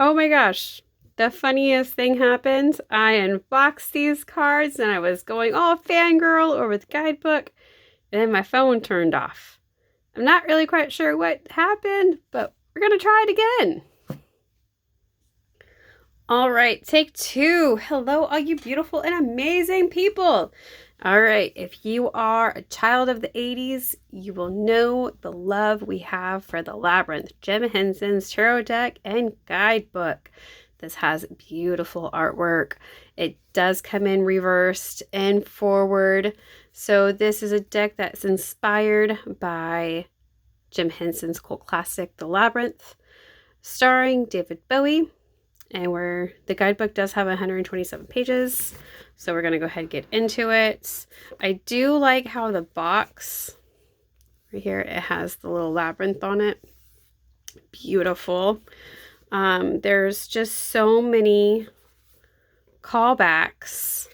Oh my gosh. The funniest thing happened. I unboxed these cards and I was going all fangirl over the guidebook, and then my phone turned off. I'm not really quite sure what happened, but we're going to try it again. All right, take two. Hello, all you beautiful and amazing people. All right, if you are a child of the 80s, you will know the love we have for the Labyrinth, Jim Henson's tarot deck and guidebook. This has beautiful artwork. It does come in reversed and forward. So this is a deck that's inspired by Jim Henson's cult classic, The Labyrinth, starring David Bowie. And the guidebook does have 127 pages. So we're going to go ahead and get into it. I do like how the box right here, it has the little labyrinth on it. Beautiful. There's just so many callbacks.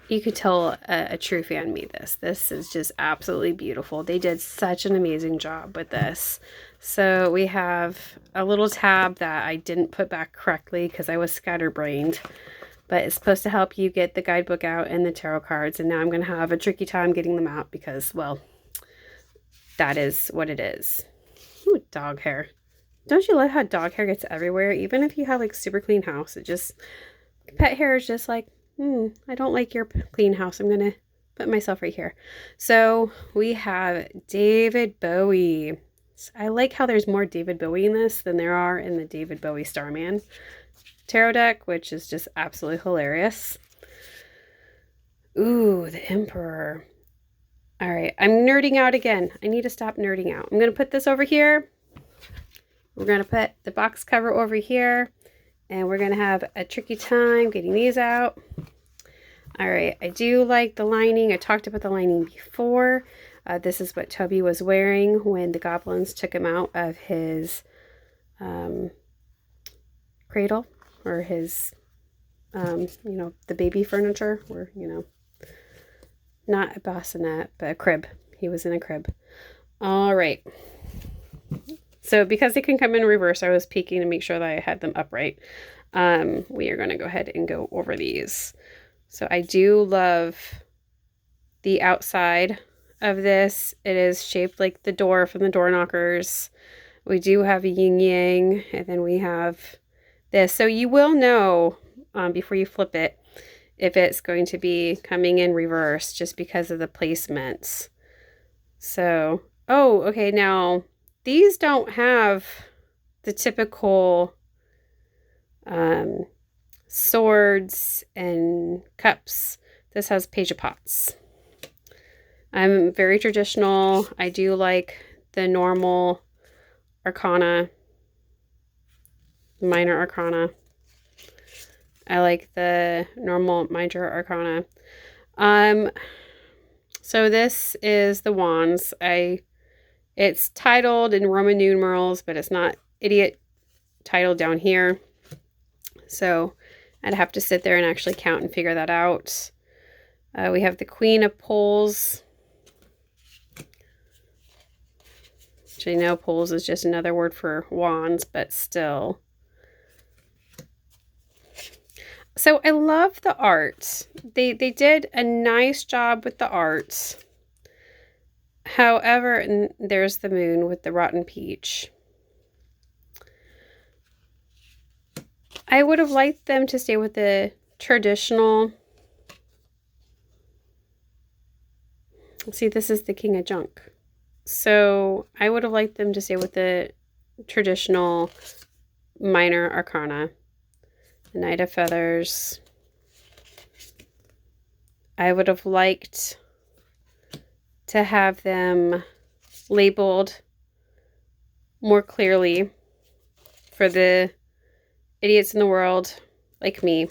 You could tell a true fan made this. This is just absolutely beautiful. They did such an amazing job with this. So we have a little tab that I didn't put back correctly because I was scatterbrained. But it's supposed to help you get the guidebook out and the tarot cards. And now I'm going to have a tricky time getting them out because, well, that is what it is. Ooh, dog hair. Don't you love how dog hair gets everywhere? Even if you have like super clean house, it just, pet hair is just like, I don't like your clean house. I'm going to put myself right here. So we have David Bowie. I like how there's more David Bowie in this than there are in the David Bowie Starman tarot deck, which is just absolutely hilarious. Ooh, the Emperor. All right, I'm nerding out again. I need to stop nerding out. I'm going to put this over here. We're going to put the box cover over here. And we're going to have a tricky time getting these out. All right, I do like the lining. I talked about the lining before. This is what Toby was wearing when the goblins took him out of his cradle, or his, the baby furniture, or, not a bassinet, but a crib. He was in a crib. All right. So because they can come in reverse, I was peeking to make sure that I had them upright. We are going to go ahead and go over these. So I do love the outside of this. It is shaped like the door from the door knockers. We do have a yin yang, and then we have this. So you will know before you flip it if it's going to be coming in reverse just because of the placements. So, oh, okay, now these don't have the typical swords and cups. This has Page of Pots. I'm very traditional. I do like the normal arcana, minor arcana. I like the normal minor arcana. So this is the wands. It's titled in Roman numerals, but it's not idiot titled down here. So I'd have to sit there and actually count and figure that out. We have the Queen of Poles. Which I know poles is just another word for wands, but still. So I love the art. They did a nice job with the art. However, and there's the moon with the rotten peach. I would have liked them to stay with the traditional. See, this is the King of Junk. So I would have liked them to stay with the traditional minor arcana. The Knight of Feathers. I would have liked to have them labeled more clearly for the idiots in the world like me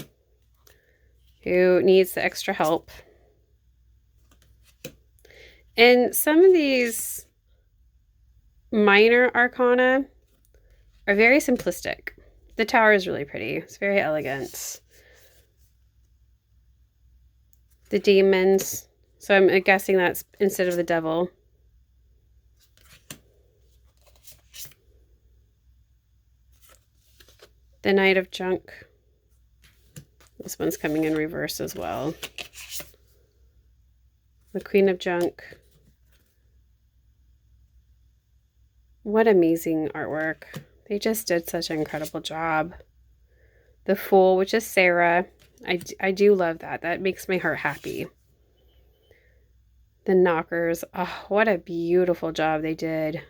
who needs the extra help. And some of these minor arcana are very simplistic. The tower is really pretty. It's very elegant. The demons. So I'm guessing that's instead of the devil. The Knight of Junk. This one's coming in reverse as well. The Queen of Junk. What amazing artwork. They just did such an incredible job. The Fool, which is Sarah. I do love that. That makes my heart happy. The Knockers. Oh, what a beautiful job they did.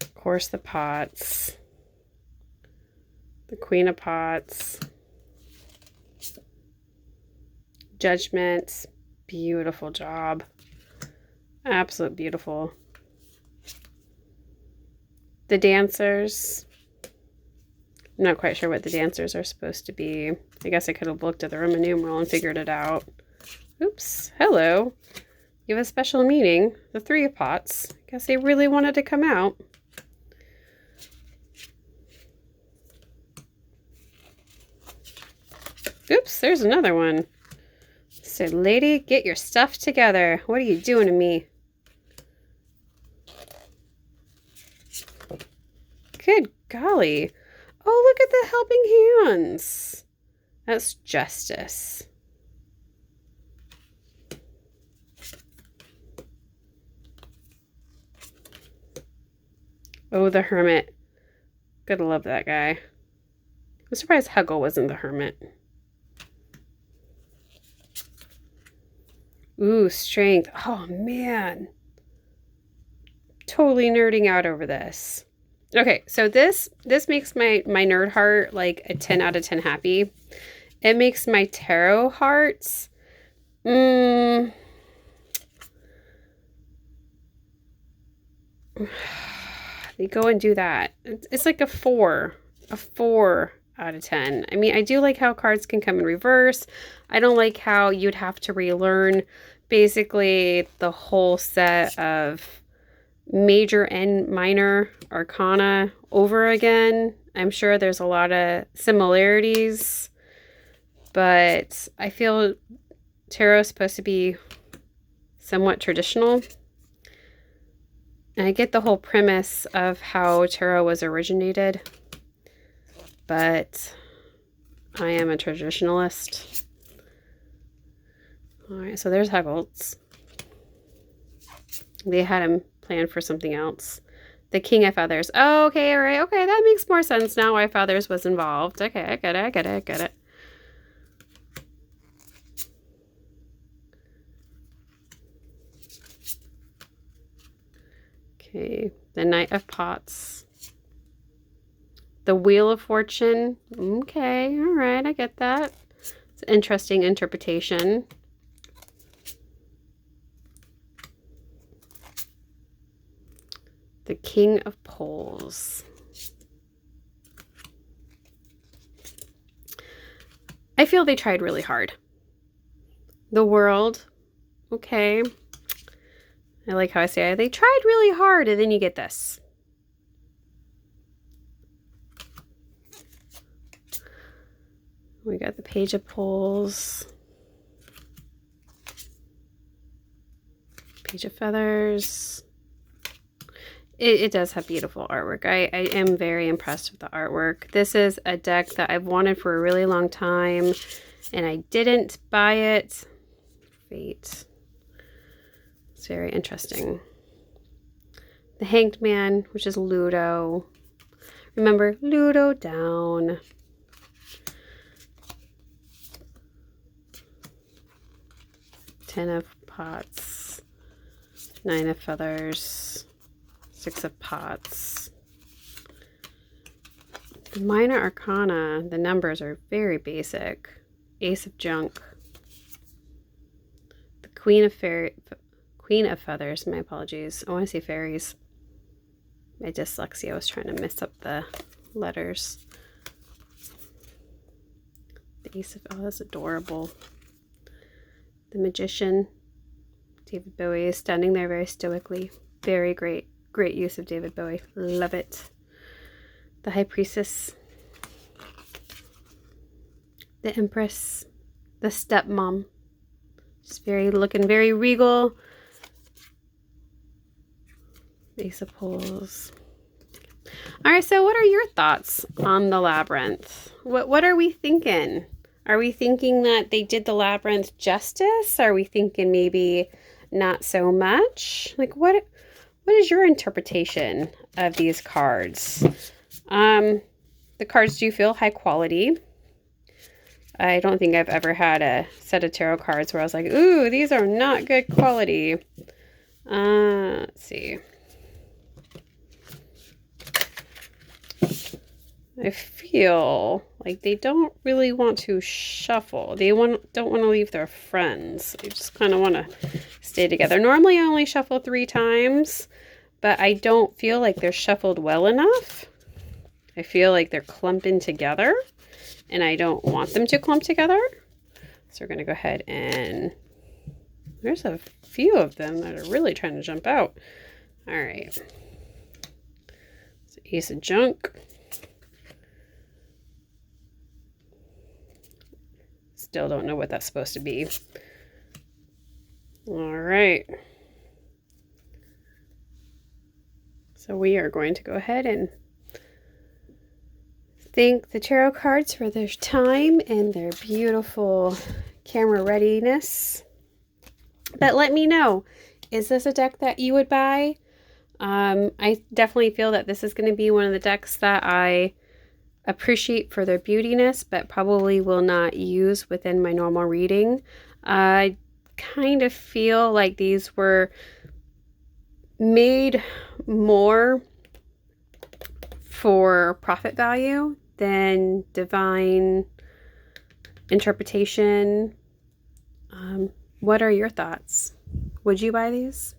Of course, the Pots. The Queen of Pots. Judgment. Beautiful job. Absolute beautiful. The Dancers. I'm not quite sure what the Dancers are supposed to be. I guess I could have looked at the Roman numeral and figured it out. Oops. Hello. You have a special meaning. The Three of Pots. I guess they really wanted to come out. Oops, there's another one. So, lady, get your stuff together. What are you doing to me? Good golly. Oh, look at the helping hands. That's justice. Oh, the Hermit. Gotta love that guy. I'm surprised Huggle wasn't the Hermit. Ooh, Strength. Oh, man. Totally nerding out over this. Okay, so this makes my nerd heart like a 10 out of 10 happy. It makes my tarot hearts they go and do that. It's like a 4 out of 10. I mean, I do like how cards can come in reverse. I don't like how you'd have to relearn basically the whole set of major and minor arcana over again. I'm sure there's a lot of similarities, but I feel tarot is supposed to be somewhat traditional. And I get the whole premise of how tarot was originated, but I am a traditionalist. All right, so there's Huggles. They had him planned for something else. The King of Feathers. Oh, okay, all right. Okay, that makes more sense now why Feathers was involved. Okay, I get it. Okay, the Knight of Pots. The Wheel of Fortune. Okay, all right, I get that. It's an interesting interpretation. The King of Poles. I feel they tried really hard. The World. Okay. I like how I say it. They tried really hard, and then you get this. We got the Page of Poles. Page of Feathers. It does have beautiful artwork. I am very impressed with the artwork. This is a deck that I've wanted for a really long time, and I didn't buy it. Fate. It's very interesting. The Hanged Man, which is Ludo. Remember, Ludo down. Ten of Pots. Nine of Feathers. Six of Pots. The minor arcana, the numbers are very basic. Ace of Junk. The Queen of Feathers, my apologies. I want to say fairies. My dyslexia was trying to mess up the letters. The Ace of, oh, that's adorable. The Magician. David Bowie is standing there very stoically. Very great. Great use of David Bowie. Love it. The High Priestess. The Empress. The Stepmom. Just looking very regal. Ace of Pulls. All right, so what are your thoughts on the Labyrinth? What are we thinking? Are we thinking that they did the Labyrinth justice? Are we thinking maybe not so much? Like what is your interpretation of these cards? The cards do feel high quality. I don't think I've ever had a set of tarot cards where I was like, ooh, these are not good quality. Let's see. I feel like they don't really want to shuffle. They don't want to leave their friends. They just kind of want to stay together. Normally I only shuffle 3 times, but I don't feel like they're shuffled well enough. I feel like they're clumping together, and I don't want them to clump together. So we're going to go ahead and... There's a few of them that are really trying to jump out. All right. So Ace of Junk. Still don't know what that's supposed to be. All right. So we are going to go ahead and thank the tarot cards for their time and their beautiful camera readiness. But let me know, is this a deck that you would buy? I definitely feel that this is going to be one of the decks that I appreciate for their beautiness, but probably will not use within my normal reading. I kind of feel like these were made more for profit value than divine interpretation. What are your thoughts? Would you buy these?